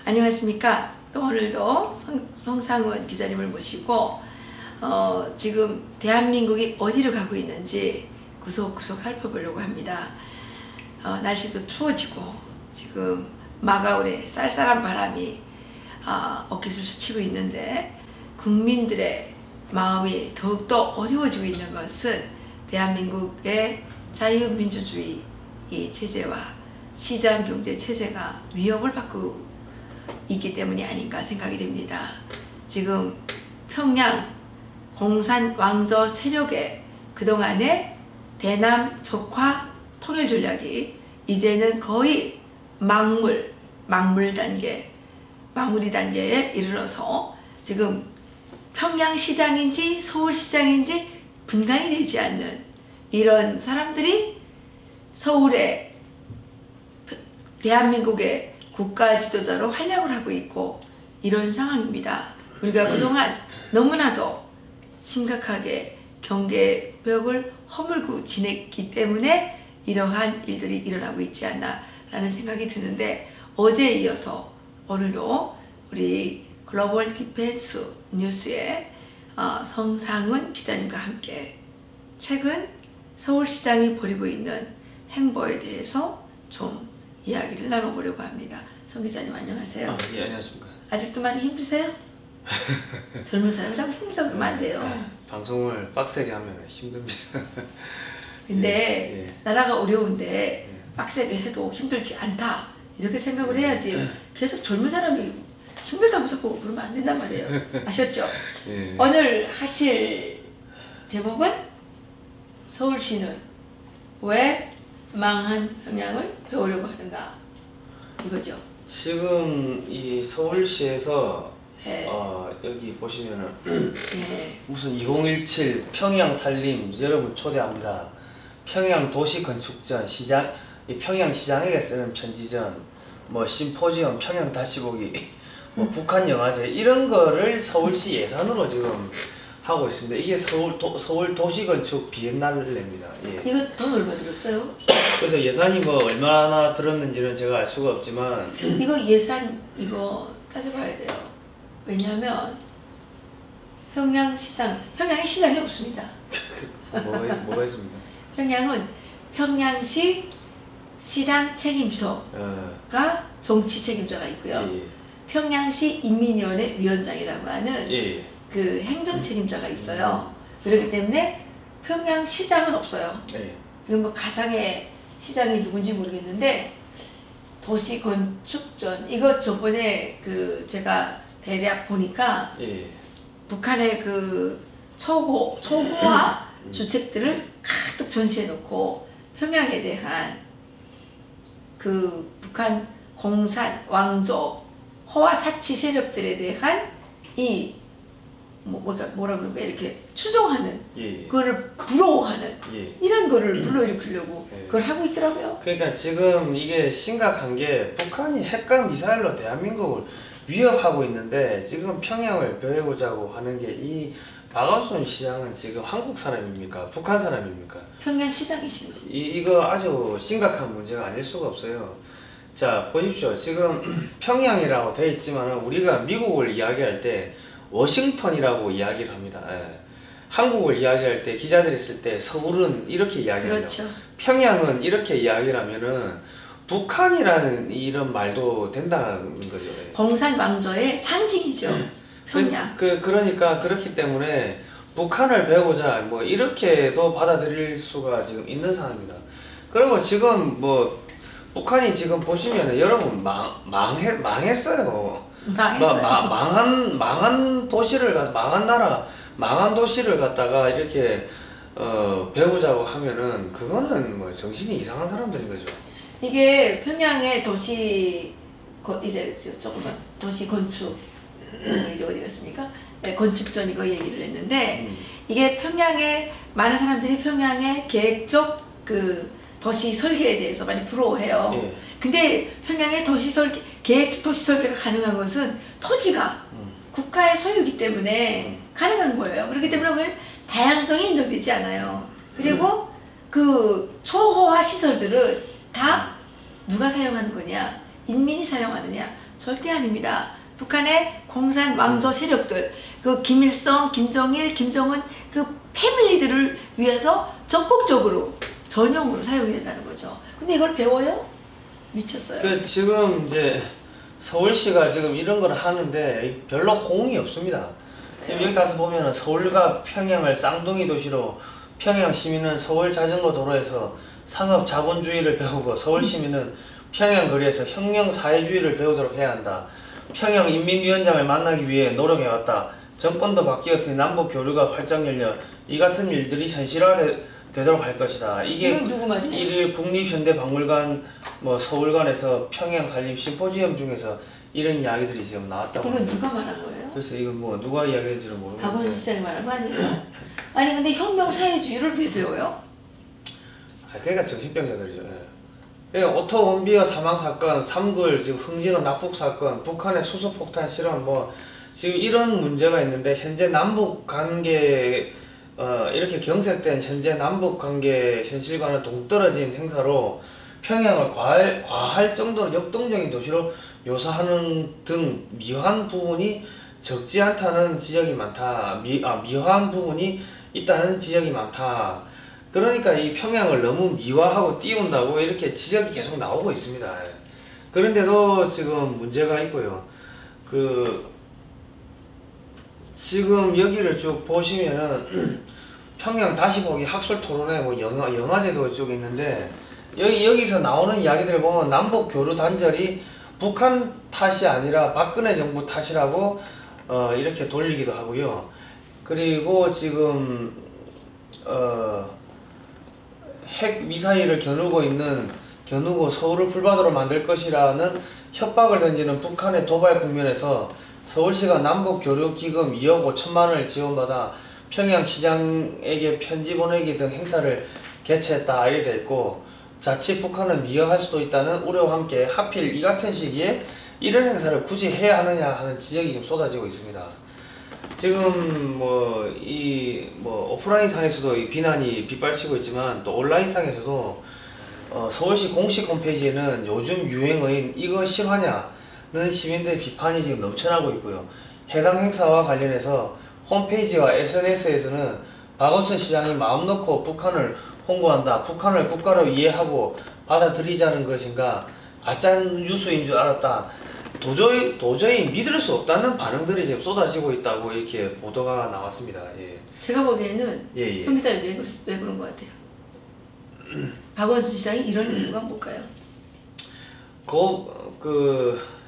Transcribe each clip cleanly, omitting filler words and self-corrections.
안녕하십니까. 또 오늘도 송상훈 기자님을 모시고 지금 대한민국이 어디로 가고 있는지 구석구석 살펴보려고 합니다. 날씨도 추워지고 지금 마가을에 쌀쌀한 바람이 어깨를 스치고 있는데 국민들의 마음이 더욱더 어려워지고 있는 것은 대한민국의 자유민주주의 이 체제와 시장경제 체제가 위협을 받고 있기 때문이 아닌가 생각이 됩니다. 지금 평양 공산 왕조 세력의 그동안의 대남 적화 통일 전략이 이제는 거의 마무리 단계에 이르러서 지금 평양시장인지 서울시장인지 분간이 되지 않는 이런 사람들이 서울에 대한민국의 국가 지도자로 활약을 하고 있고 이런 상황입니다. 우리가 그동안 너무나도 심각하게 경계벽을 허물고 지냈기 때문에 이러한 일들이 일어나고 있지 않나 라는 생각이 드는데, 어제에 이어서 오늘도 우리 글로벌 디펜스 뉴스의 송상훈 기자님과 함께 최근 서울시장이 벌이고 있는 행보에 대해서 좀 이야기를 나눠보려고 합니다. 송 기자님 안녕하세요. 예, 안녕하십니까. 아직도 많이 힘드세요? 젊은 사람이 자꾸 힘들다고 하면 안 돼요. 방송을 빡세게 하면 힘듭니다. 근데 예. 나라가 어려운데 빡세게 해도 힘들지 않다 이렇게 생각을 해야지 계속 젊은 사람이 힘들다고 자꾸 그러면 안 된단 말이에요. 아셨죠? 예. 오늘 하실 제목은 서울시는 왜 망한 평양을 배우려고 하는가 이거죠. 지금 이 서울시에서 네. 여기 보시면은 네. 무슨 2017 평양 살림 여러분 초대합니다. 평양 도시 건축전 시장, 평양 시장에게 쓰는 편지전, 뭐 심포지엄 평양 다시 보기, 뭐 북한 영화제 이런 거를 서울시 예산으로 지금 하고 있습니다. 이게 서울 도시건축 비엔날레입니다. 예. 이거 돈 얼마 들었어요? 그래서 예산이 뭐 얼마나 들었는지는 제가 알 수가 없지만 이거 예산 이거 따져봐야 돼요. 왜냐하면 평양에 시장이 없습니다. 뭐가 있습니까? 평양은 평양시 시당 책임소가 정치 책임자가 있고요. 예. 평양시 인민위원회 위원장이라고 하는 예. 그 행정 책임자가 있어요. 그렇기 때문에 평양시장은 없어요. 예. 이건 뭐 가상의 시장이 누군지 모르겠는데 도시건축전 이거 저번에 그 제가 대략 보니까 예. 북한의 그 초호화 주택들을 가득 전시해 놓고 평양에 대한 그 북한 공산 왕조 허화 사치 세력들에 대한 이 뭐라 그럴까 이렇게 추종하는 그거를 부러워하는 이런 거를 불러일으키려고 그걸 하고 있더라고요. 그러니까 지금 이게 심각한 게 북한이 핵과 미사일로 대한민국을 위협하고 있는데 지금 평양을 배우자고 하는 게 이 박원순 시장은 지금 한국 사람입니까? 북한 사람입니까? 평양 시장이십니다. 이거 아주 심각한 문제가 아닐 수가 없어요. 자 보십시오. 지금 평양이라고 되어 있지만 우리가 미국을 이야기할 때 워싱턴이라고 이야기를 합니다. 예. 한국을 이야기할 때 기자들이 있을 때 서울은 이렇게 이야기하죠. 그렇죠. 평양은 이렇게 이야기를 하면은 북한이라는 이런 말도 된다는 거죠. 예. 공산 왕조의 상징이죠. 평양. 그러니까 그렇기 때문에 북한을 배우자 뭐 이렇게도 받아들일 수가 지금 있는 상황입니다. 그리고 지금 뭐 북한이 지금 보시면은 여러분 망했어요. 망한 도시를 망한 나라 망한 도시를 갖다가 이렇게 배우자고 하면은 그거는 뭐 정신이 이상한 사람들인 거죠. 이게 평양의 도시 이제 조금만 도시 건축 이제 어디 갔습니까? 네, 건축전 이거 얘기를 했는데 이게 평양에 많은 사람들이 평양의 계획적 그 도시 설계에 대해서 많이 부러워해요. 예. 근데 평양의 계획적 도시 설계가 가능한 것은 토지가 국가의 소유이기 때문에 가능한 거예요. 그렇기 때문에 다양성이 인정되지 않아요. 그리고 그 초호화 시설들은 다 누가 사용하는 거냐? 인민이 사용하느냐? 절대 아닙니다. 북한의 공산 왕조 세력들, 그 김일성, 김정일, 김정은 그 패밀리들을 위해서 적극적으로 전용으로 사용이 된다는 거죠. 근데 이걸 배워요? 미쳤어요. 그 지금 이제 서울시가 지금 이런 걸 하는데 별로 호응이 없습니다. 지금 여기 가서 보면은 서울과 평양을 쌍둥이 도시로, 평양 시민은 서울 자전거 도로에서 상업 자본주의를 배우고 서울 시민은 평양 거리에서 혁명 사회주의를 배우도록 해야 한다. 평양 인민위원장을 만나기 위해 노력해왔다. 정권도 바뀌었으니 남북 교류가 활짝 열려 이 같은 일들이 현실화되도록 할 것이다. 이게 누구 말이에요? 1일 국립현대박물관 뭐 서울관에서 평양 산림 심포지엄 중에서 이런 이야기들이 지금 나왔다고. 이건 누가 말한 거예요? 글쎄 이건 뭐 누가 이야기했는지는 모르겠는데. 박원순 시장이 말한 거 아니에요? 아니 근데 혁명 사회주의를 왜 배워요? 그러니까 정신병자들이죠. 예. 그러니까 오토 원비어 사망 사건, 3굴 지금 흥진호 납북 사건, 북한의 수소폭탄 실험 뭐 지금 이런 문제가 있는데 현재 남북 관계 이렇게 경색된 현재 남북 관계 현실과는 동떨어진 행사로 평양을 과할 정도로 역동적인 도시로 묘사하는 등 미화한 부분이 적지 않다는 지적이 많다. 미화한 부분이 있다는 지적이 많다. 그러니까 이 평양을 너무 미화하고 띄운다고 이렇게 지적이 계속 나오고 있습니다. 그런데도 지금 문제가 있고요. 지금 여기를 쭉 보시면은 평양 다시 보기 학술 토론회 뭐 영화제도 쭉 있는데 여기서 나오는 이야기들을 보면 남북 교류 단절이 북한 탓이 아니라 박근혜 정부 탓이라고 이렇게 돌리기도 하고요. 그리고 지금 핵 미사일을 겨누고 서울을 불바다로 만들 것이라는 협박을 던지는 북한의 도발 국면에서 서울시가 남북교류기금 2억 5천만 원을 지원받아 평양시장에게 편지 보내기 등 행사를 개최했다 이렇게 돼 있고, 자칫 북한은 미화할 수도 있다는 우려와 함께 하필 이 같은 시기에 이런 행사를 굳이 해야 하느냐 하는 지적이 좀 쏟아지고 있습니다. 지금 오프라인 상에서도 이 비난이 빗발치고 있지만 또 온라인 상에서도 서울시 공식 홈페이지에는 요즘 유행어인 이거 실화냐는 시민들의 비판이 지금 넘쳐나고 있고요. 해당 행사와 관련해서 홈페이지와 SNS에서는 박원순 시장이 마음 놓고 북한을 홍보한다, 북한을 국가로 이해하고 받아들이자는 것인가, 가짜 뉴스인 줄 알았다, 도저히 믿을 수 없다는 반응들이 지금 쏟아지고 있다고 이렇게 보도가 나왔습니다. 예. 제가 보기에는 송 기자님 왜 그런 것 같아요? 박원순 시장이 이런 이유가 뭘까요?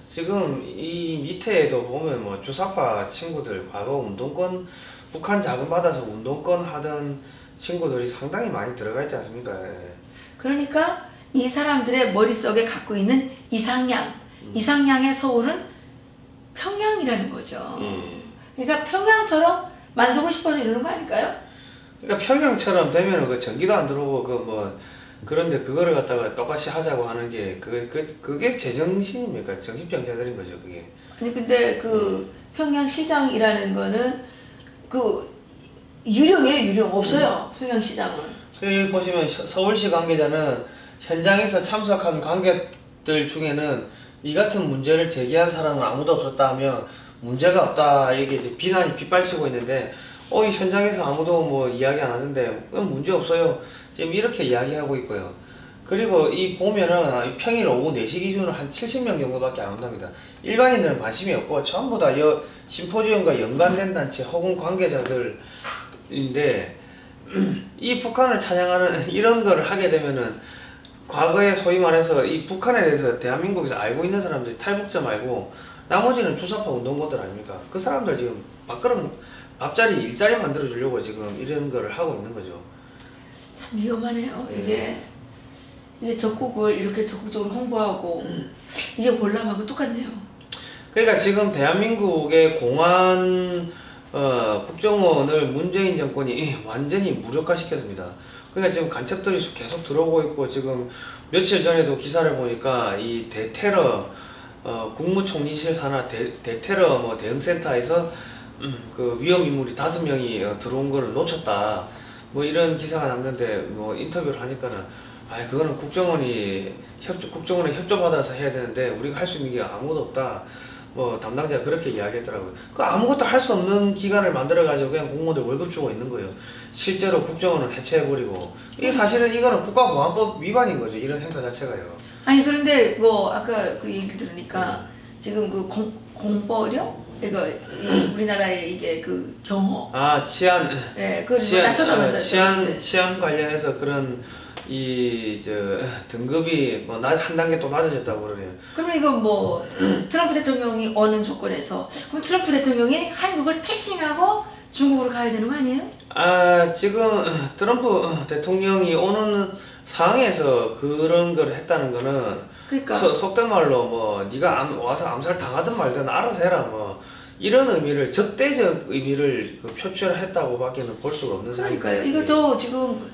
지금 이 밑에도 보면 뭐 주사파 친구들, 과거 운동권, 북한 자금 받아서 운동권 하던 친구들이 상당히 많이 들어가 있지 않습니까? 예. 그러니까 이 사람들의 머릿속에 갖고 있는 이상향의 서울은 평양이라는 거죠. 그러니까 평양처럼 만들고 싶어서 이러는 거 아닐까요? 그러니까 평양처럼 되면은 그 전기도 안 들어오고 그런데 그거를 갖다가 똑같이 하자고 하는 게 그게 제정신입니까? 정신병자들인 거죠, 그게. 아니 근데 평양시장이라는 거는 유령 없어요. 평양시장은. 여기 보시면 서울시 관계자는 현장에서 참석한 관객들 중에는 이 같은 문제를 제기한 사람은 아무도 없었다며 문제가 없다 이게 이제 비난이 빗발치고 있는데 이 현장에서 아무도 뭐 이야기 안 하던데 문제 없어요 지금 이렇게 이야기하고 있고요. 그리고 이 보면은 평일 오후 4시 기준으로 한 70명 정도밖에 안 온답니다. 일반인들은 관심이 없고 전부 다 심포지엄과 연관된 단체 혹은 관계자들인데 이 북한을 찬양하는 이런 거를 하게 되면은 과거에 소위 말해서 이 북한에 대해서 대한민국에서 알고 있는 사람들이 탈북자 말고 나머지는 주사파 운동권들 아닙니까? 그 사람들 지금 밥자리 일자리 만들어 주려고 지금 이런 거를 하고 있는 거죠. 참 위험하네요. 이게 적국을 이렇게 적극적으로 홍보하고 이게 월남하고 똑같네요. 그러니까 지금 대한민국의 공안 국정원을 문재인 정권이 완전히 무력화시켰습니다. 그러니까 지금 간첩들이 계속 들어오고 있고, 지금 며칠 전에도 기사를 보니까 이 대테러 국무총리실 산하 대테러 대응센터에서 그 위험 인물이 5명이 들어온 거를 놓쳤다. 뭐 이런 기사가 났는데 뭐 인터뷰를 하니까는 아, 그거는 국정원에 협조받아서 해야 되는데 우리가 할 수 있는 게 아무것도 없다. 뭐 담당자가 그렇게 이야기했더라고요. 그 아무것도 할 수 없는 기관을 만들어가지고 그냥 공무원들 월급 주고 있는 거예요. 실제로 국정원을 해체해버리고 이게 사실은 이거는 국가보안법 위반인 거죠. 이런 행사 자체가요. 아니 그런데 뭐 아까 그 얘기 들으니까 지금 그 공보령 이거 우리나라의 이게 그 경호 치안 그 낮춰가면서 치안 관련해서 그런 등급이 뭐 한 단계 또 낮아졌다고 그러네요. 그러면 이건 뭐 트럼프 대통령이 오는 조건에서 그럼 트럼프 대통령이 한국을 패싱하고 중국으로 가야 되는 거 아니에요? 지금 트럼프 대통령이 오는 상황에서 그런 걸 했다는 거는 그러니까 속된 말로 뭐 네가 와서 암살 당하든 말든 알아서 해라 뭐 이런 의미를 적대적 의미를 표출했다고 밖에는 볼 수가 없는 상황이니까요. 그러니까요. 이것도 지금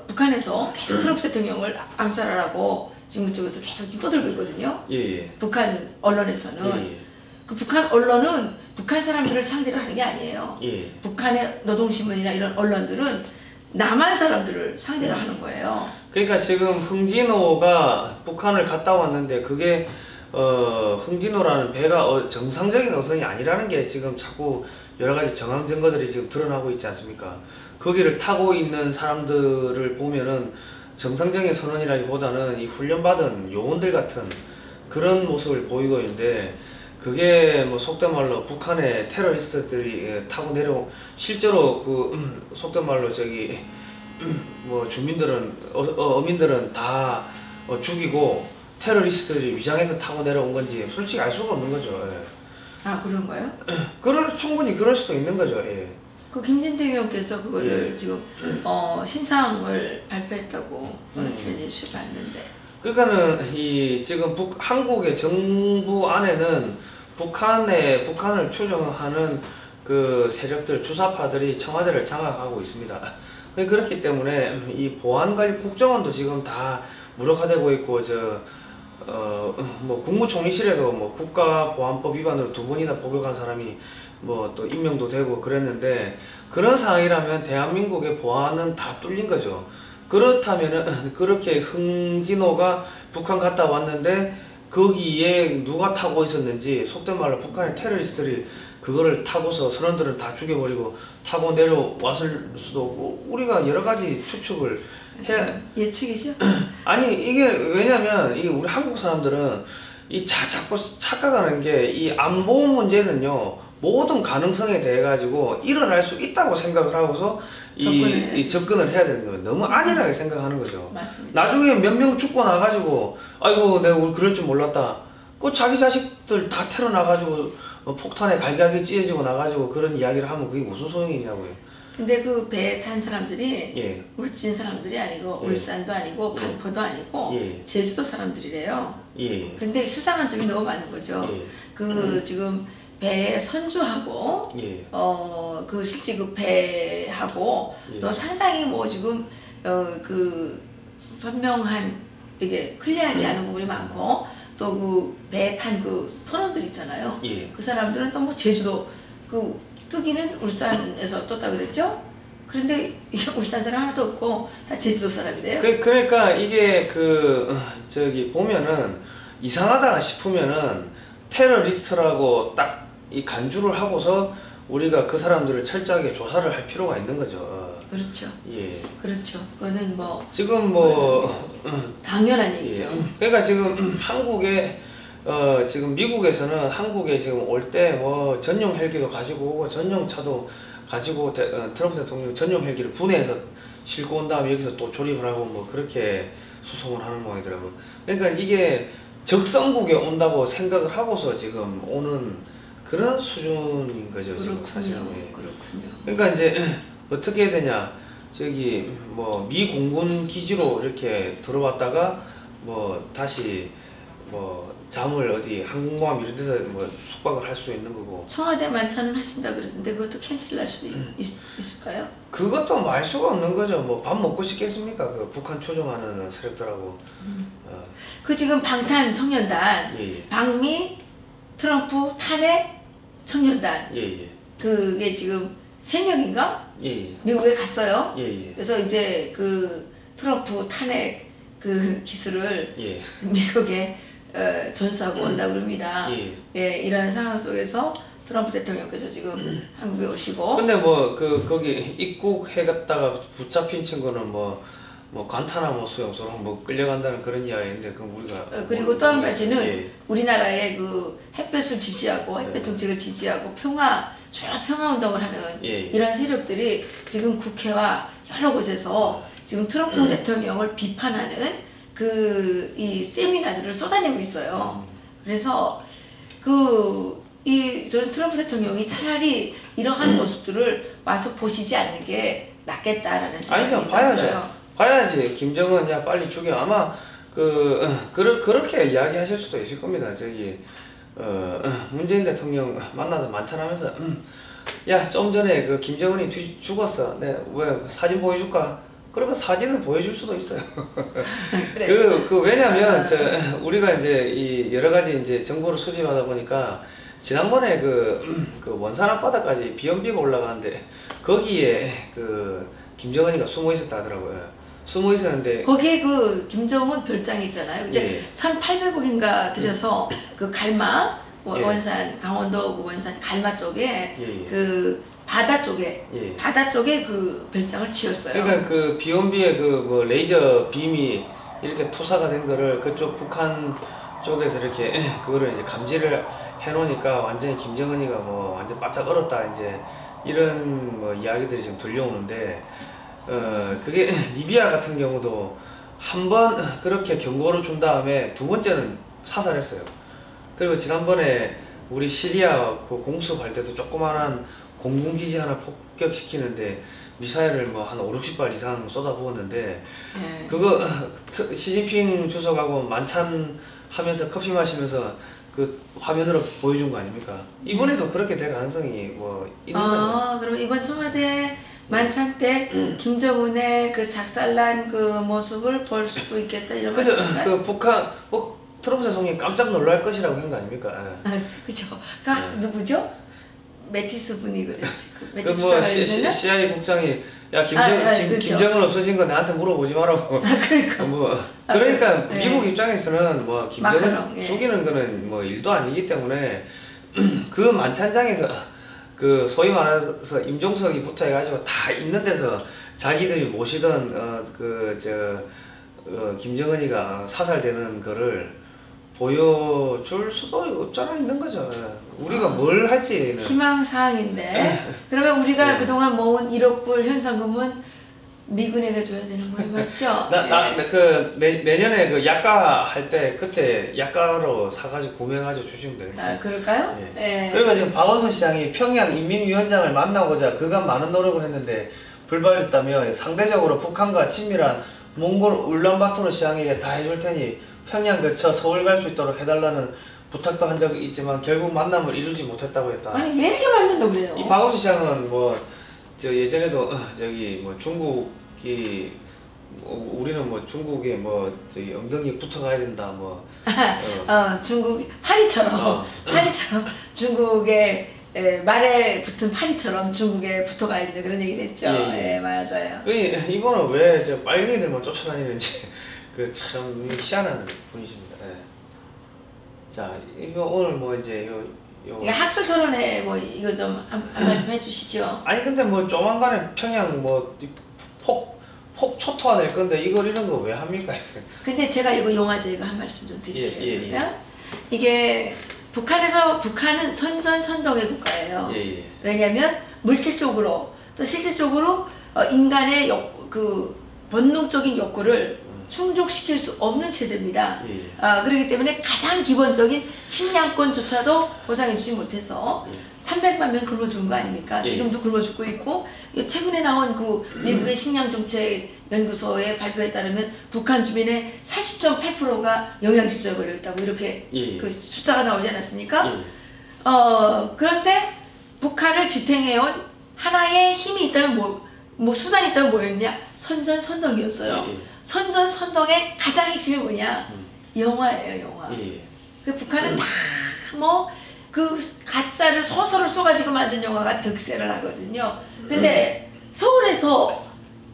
북한에서 계속 트럼프 대통령을 암살하라고 지금 그쪽에서 계속 떠들고 있거든요. 예. 북한 언론에서는 예. 그 북한 언론은 북한 사람들을 상대로 하는 게 아니에요. 예. 북한의 노동신문이나 이런 언론들은 남한 사람들을 상대로 하는 거예요. 그러니까 지금 흥진호가 북한을 갔다 왔는데 그게 흥진호라는 배가 정상적인 어선이 아니라는 게 지금 자꾸 여러 가지 정황 증거들이 지금 드러나고 있지 않습니까? 거기를 타고 있는 사람들을 보면은 정상적인 선원이라기보다는 이 훈련받은 요원들 같은 그런 모습을 보이고 있는데 그게 뭐 속된 말로 북한의 테러리스트들이 타고 내려온 실제로 속된 말로 뭐 주민들은 어민들은 다 죽이고 테러리스트들이 위장해서 타고 내려온 건지 솔직히 알 수가 없는 거죠. 예. 그런가요? 충분히 그럴 수도 있는 거죠. 예. 그 김진태 의원께서 그거를 지금 신상을 발표했다고 오늘 아침에 뉴스 봤는데. 그러니까는 지금 한국의 정부 안에는 북한을 추종하는 그 세력들 주사파들이 청와대를 장악하고 있습니다. 그렇기 때문에 이 보안관리 국정원도 지금 다 무력화되고 있고 뭐 국무총리실에도 뭐 국가보안법 위반으로 2번이나 복역한 사람이 뭐 또 임명도 되고 그랬는데 그런 상황이라면 대한민국의 보안은 다 뚫린 거죠. 그렇다면은 그렇게 흥진호가 북한 갔다 왔는데 거기에 누가 타고 있었는지 속된 말로 북한의 테러리스트들이 그거를 타고서 선원들은 다 죽여버리고 타고 내려왔을 수도 없고 우리가 여러 가지 추측을 예측이죠? 아니 이게 왜냐면 우리 한국 사람들은 자꾸 착각하는 게 이 안보 문제는요 모든 가능성에 대해 가지고 일어날 수 있다고 생각을 하고서 접근을 해야 되는 거예요. 너무 안일하게 생각하는 거죠. 맞습니다. 나중에 몇 명 죽고 나가지고 아이고 내가 우리 그럴 줄 몰랐다. 자기 자식들 다 테러 나가지고 폭탄에 갈기갈기 찢어지고 나가지고 그런 이야기를 하면 그게 무슨 소용이냐고요. 근데 그 배에 탄 사람들이 울진 사람들이 아니고 예. 울산도 아니고 간포도 아니고 제주도 사람들이래요. 근데 수상한 점이 너무 많은 거죠. 지금 배에 선주하고 그 실제 그 배하고 또 상당히 뭐 지금 선명한 이게 클리어하지 않은 부분이 많고 또 그 배에 탄 그 선원들 있잖아요. 그 사람들은 또 뭐 제주도 뜨기는 울산에서 떴다 그랬죠? 그런데 울산 사람 하나도 없고 다 제주도 사람이래요. 그러니까 이게 보면은 이상하다 싶으면은 테러리스트라고 딱 간주를 하고서 우리가 그 사람들을 철저하게 조사를 할 필요가 있는 거죠. 그렇죠. 예. 그렇죠. 그거는 뭐 지금 당연한 얘기죠. 그러니까 지금 한국에 지금 미국에서는 한국에 지금 올 때 뭐 전용 헬기도 가지고 오고 전용 차도 가지고 트럼프 대통령 전용 헬기를 분해해서 싣고 온 다음에 여기서 또 조립을 하고 뭐 그렇게 수송을 하는 모양이더라고요. 그러니까 이게 적성국에 온다고 생각을 하고서 지금 오는 그런 수준인 거죠. 지금 사실. 그렇군요. 그러니까 이제 어떻게 해야 되냐. 뭐 미 공군 기지로 이렇게 들어왔다가 뭐 다시 뭐 잠을 어디 항공모함 이런 데서 뭐 숙박을 할 수도 있는 거고. 청와대 만찬을 하신다 그랬는데 그것도 캔슬 날 수도 있을까요? 그것도 뭐 알 수가 없는 거죠. 뭐 밥 먹고 싶겠습니까? 북한 추종하는 세력들하고. 지금 방탄 청년단, 방미 트럼프 탄핵 청년단. 그게 지금 3명인가? 미국에 갔어요. 그래서 이제 트럼프 탄핵 그 기술을 예. 미국에 전수하고 온다고 그럽니다. 예. 예, 이런 상황 속에서 트럼프 대통령께서 지금 한국에 오시고. 근데 뭐 거기 입국해갔다가 붙잡힌 친구는 뭐 관타나모 수용소로 뭐 끌려간다는 그런 이야기인데 그 우리가 그리고 또 한 가지는 예. 우리나라의 그 햇볕을 지지하고 햇볕 정책을 지지하고 주로 평화 운동을 하는 예. 이런 세력들이 지금 국회와 여러 곳에서 지금 트럼프 대통령을 비판하는 이 세미나들을 쏟아내고 있어요. 그래서 저는 트럼프 대통령이 차라리 이러한 모습들을 와서 보시지 않는 게 낫겠다라는 생각이 들어요. 봐야지. 김정은 야 빨리 죽여. 아마 그렇게 이야기하실 수도 있을 겁니다. 문재인 대통령 만나서 만찬하면서 야 좀 전에 그 김정은이 죽었어. 네, 왜 사진 보여줄까? 그러면 사진을 보여줄 수도 있어요. 그래. 왜냐면 우리가 이제 여러 가지 이제 정보를 수집하다 보니까 지난번에 그 원산 앞바다까지 비연비가 올라가는데 거기에 김정은이가 숨어 있었다 하더라고요. 숨어 있었는데 거기에 김정은 별장이 있잖아요. 근데 예. 1,800억인가 들여서 갈마 예. 원산 강원도 원산 갈마 쪽에 예. 바다 쪽에 예. 별장을 지었어요. 그러니까 비온비의 뭐 레이저 빔이 이렇게 투사가 된 거를 그쪽 북한 쪽에서 이렇게 그거를 이제 감지를 해놓으니까 완전히 김정은이가 뭐 완전 바짝 얼었다 이제 이런 뭐 이야기들이 지금 들려오는데 그게 리비아 같은 경우도 한 번 그렇게 경고를 준 다음에 두 번째는 사살했어요. 그리고 지난번에 우리 시리아 공습할 때도 조그만한 공군기지 하나 폭격시키는데 미사일을 뭐 한 5-60발 이상 쏟아부었는데 네. 그거 시진핑 주석하고 만찬하면서 커피 마시면서 그 화면으로 보여준 거 아닙니까? 이번에도 그렇게 될 가능성이 뭐 있는 거죠. 그럼 이번 청와대 만찬 때 김정은의 작살난 모습을 볼 수도 있겠다 이런 말씀인가요? 북한 트럼프 대통령이 깜짝 놀랄 것이라고 한 거 아닙니까? 그렇죠. 누구죠? 메티스 분이 그랬지. CIA 국장이 야 그렇죠. 김정은 없어진 거 나한테 물어보지 말라고. 그러니까. 그러니까 네. 미국 입장에서는 뭐 김정은 마카롱, 예. 죽이는 거는 뭐 일도 아니기 때문에 그 만찬장에서 소위 말해서 임종석이 붙어해가지고 다 있는 데서 자기들이 모시던 김정은이가 사살되는 거를 보여줄 수도 없잖아 있는 거죠. 우리가 뭘 할지는 희망사항인데 그러면 우리가 그동안 모은 1억 불 현상금은 미군에게 줘야 되는 거예요, 맞죠? 내년에 약가 할 때 그때 약가로 사가지고 구매해가지고 주시면 되겠죠. 그럴까요? 예. 네. 그러니까 지금 박원순 시장이 평양 인민위원장을 만나고자 그간 많은 노력을 했는데 불발했다며 상대적으로 북한과 친밀한 몽골 울란바토르 시장에게 다 해줄 테니 평양 거쳐 서울 갈 수 있도록 해달라는 부탁도 한 적이 있지만 결국 만남을 이루지 못했다고 했다. 아니 왜 이렇게 만나려고 그래요? 이 박원순 시장은 예전에도 중국이 우리는 중국에 엉덩이에 붙어가야 된다 중국 파리처럼 중국의 말에 붙은 파리처럼 중국에 붙어가 있는 그런 얘기를 했죠. 예, 맞아요. 이분은 왜 빨갱이들만 쫓아다니는지 참 희한한 분이십니다. 예. 자, 이거 오늘 이제 학술 토론회 이거 좀 한 말씀 해주시죠. 아니 근데 조만간에 평양 폭 초토화 될 건데 이런 거 왜 합니까? 근데 제가 이거 영화제 이거 한 말씀 좀 드릴게요. 예. 이게 북한은 선전선동의 국가예요. 왜냐하면 물질적으로 또 실질적으로 인간의 본능적인 욕구를 충족시킬 수 없는 체제입니다. 그렇기 때문에 가장 기본적인 식량권조차도 보장해주지 못해서 300만 명 굶어 죽은 거 아닙니까? 지금도 굶어 죽고 있고 최근에 나온 미국의 식량정책연구소의 발표에 따르면 북한 주민의 40.8%가 영양실조에 걸려 있다고 이렇게 그 숫자가 나오지 않았습니까? 그런데 북한을 지탱해온 하나의 힘이 있다면 수단이 있다면 뭐였냐? 선전선동이었어요. 선전선동의 가장 핵심이 뭐냐? 영화예요, 영화. 북한은 다 가짜를 소설을 써가지고 만든 영화가 득세를 하거든요. 근데 서울에서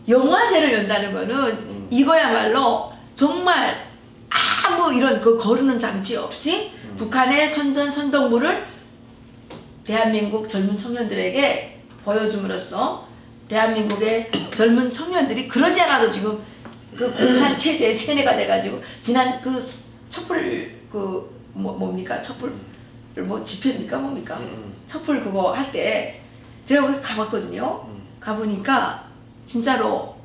영화제를 연다는 거는 이거야말로 정말 아무 이런 그 거르는 장치 없이 북한의 선전선동물을 대한민국 젊은 청년들에게 보여줌으로써 대한민국의 젊은 청년들이 그러지 않아도 지금 그 공산 체제의 세뇌가 돼가지고 지난 그 촛불 뭡니까 촛불 뭐 집회입니까 뭡니까 촛불 그거 할 때 제가 거기 가봤거든요. 가보니까 진짜로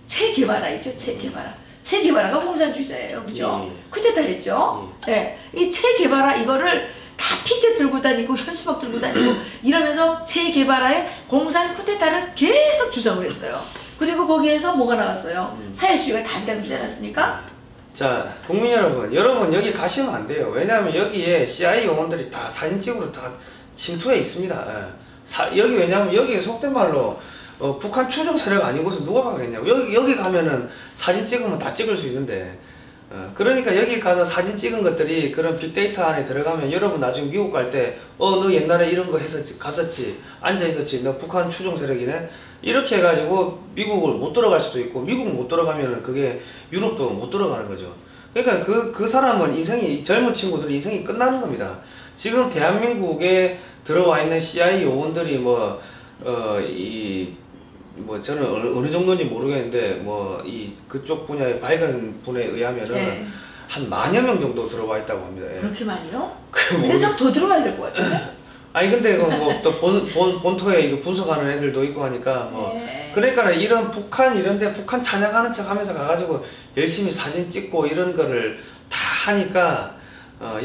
체게바라 있죠. 체게바라가 공산주의자예요. 그죠? 쿠데타 했죠. 예. 이 체게바라 이거를 다 핑계 들고 다니고 현수막 들고 다니고 이러면서 체게바라의 공산 쿠데타를 계속 주장을 했어요. 그리고 거기에서 뭐가 나왔어요? 사회주의가 단단하지 않았습니까? 자, 국민 여러분 여기 가시면 안 돼요. 왜냐하면 여기에 CIA 요원들이 다 사진 찍으러 다 침투해 있습니다. 여기 왜냐하면 여기 속된 말로 북한 추종 세력 아닌 곳은 누가 가겠냐고. 여기 가면은 사진 찍으면 다 찍을 수 있는데 그러니까 여기 가서 사진 찍은 것들이 그런 빅데이터 안에 들어가면 여러분 나중에 미국 갈 때 너 옛날에 이런 거 했었지 갔었지 앉아 있었지 너 북한 추종 세력이네 이렇게 해가지고 미국을 못 들어갈 수도 있고 미국 못 들어가면은 그게 유럽도 못 들어가는 거죠. 그러니까 그 사람은 인생이 젊은 친구들 인생이 끝나는 겁니다. 지금 대한민국에 들어와 있는 CIA 요원들이 저는 어느 정도인지 모르겠는데 그쪽 분야의 밝은 분에 의하면은 한 10,000여 명 정도 들어와 있다고 합니다. 그렇게 많이요? 근데 좀 더 들어와야 될 것 같은데? 아니 근데 또 본토에 이거 분석하는 애들도 있고 하니까 그러니까 이런 북한 이런데 북한 찬양하는 척 하면서 가가지고 열심히 사진 찍고 이런 거를 다 하니까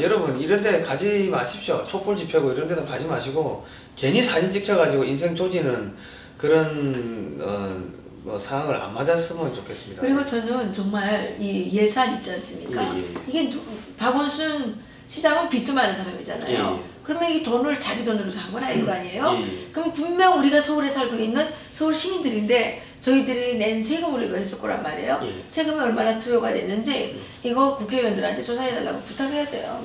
여러분 이런데 가지 마십시오. 촛불 집회고 이런 데도 가지 마시고 괜히 사진 찍혀가지고 인생 조지는 그런 상황을 안 맞았으면 좋겠습니다. 그리고 저는 정말 이 예산 있지 않습니까? 이게 박원순 시장은 빚도 많은 사람이잖아요. 그러면 이 돈을 자기 돈으로 산 건 아닌 거 아니에요? 그럼 분명 우리가 서울에 살고 있는 서울 시민들인데 저희들이 낸 세금으로 이거 했을 거란 말이에요. 세금이 얼마나 투여가 됐는지 이거 국회의원들한테 조사해달라고 부탁해야 돼요.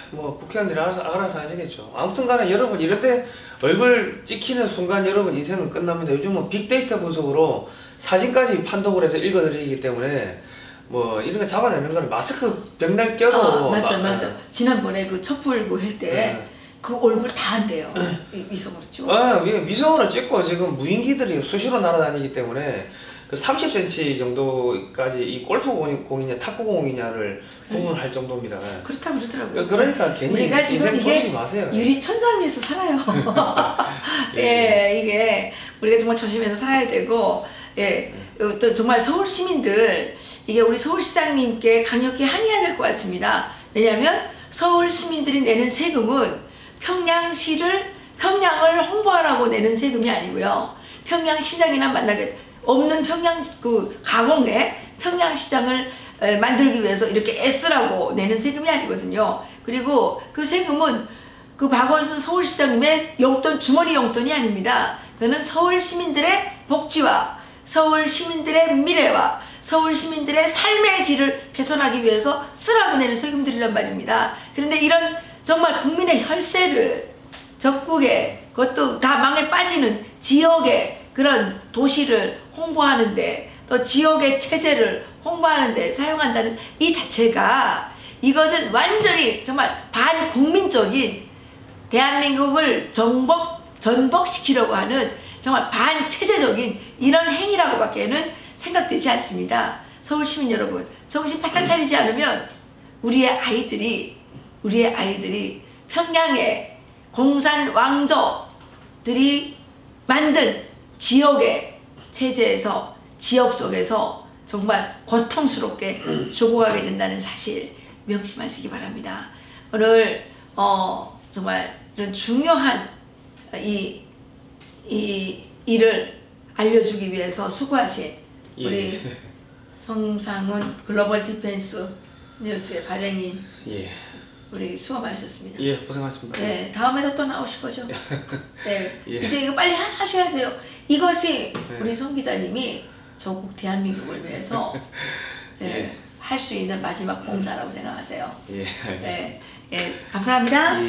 국회의원들이 알아서 하시겠죠. 아무튼 간에 여러분 이런데 얼굴 찍히는 순간 여러분 인생은 끝납니다. 요즘은 빅데이터 분석으로 사진까지 판독을 해서 읽어드리기 때문에 이런 거 잡아내는 거는 마스크 백날 껴도 맞아. 지난번에 그 촛불 할 때 그 얼굴 다 한대요. 위성으로 찍고. 위성으로 찍고 지금 무인기들이 수시로 날아다니기 때문에 그 30cm 정도까지 이 골프공이냐 탁구공이냐를 구분할 정도입니다. 그렇다고 그러더라고요. 그러니까 괜히 우리가 지금 이게 마세요. 유리천장 위에서 살아요. 이게 우리가 정말 조심해서 살아야 되고 또 정말 서울 시민들 이게 우리 서울시장님께 강력히 항의해야 될 것 같습니다. 왜냐하면 서울 시민들이 내는 세금은 평양을 홍보하라고 내는 세금이 아니고요. 평양시장이나 만나게 없는 평양 가공에 평양시장을 만들기 위해서 이렇게 애쓰라고 내는 세금이 아니거든요. 그리고 그 세금은 그 박원순 서울시장님의 용돈 주머니 용돈이 아닙니다. 그는 서울 시민들의 복지와 서울 시민들의 미래와 서울 시민들의 삶의 질을 개선하기 위해서 쓰라고 내는 세금들이란 말입니다. 그런데 이런 정말 국민의 혈세를 적국에 그것도 다 망에 빠지는 지역의 그런 도시를 홍보하는데 또 지역의 체제를 홍보하는데 사용한다는 이 자체가 이거는 완전히 정말 반국민적인 대한민국을 전복시키려고 하는 정말 반체제적인 이런 행위라고밖에는 생각되지 않습니다. 서울 시민 여러분, 정신 바짝 차리지 않으면 우리의 아이들이 평양의 공산 왕조들이 만든 지역의 체제에서 지역 속에서 정말 고통스럽게 죽어가게 된다는 사실 명심하시기 바랍니다. 오늘 정말 이런 중요한 이 일을 알려주기 위해서 수고하신 우리 송상훈 글로벌 디펜스 뉴스의 발행인 우리 수고 많으셨습니다. 고생하셨습니다. 다음에도 또 나오실 거죠? 이제 이거 빨리 하셔야 돼요. 이것이 우리 송 기자님이 조국 대한민국을 위해서 할 수 있는 마지막 봉사라고 생각하세요. 감사합니다.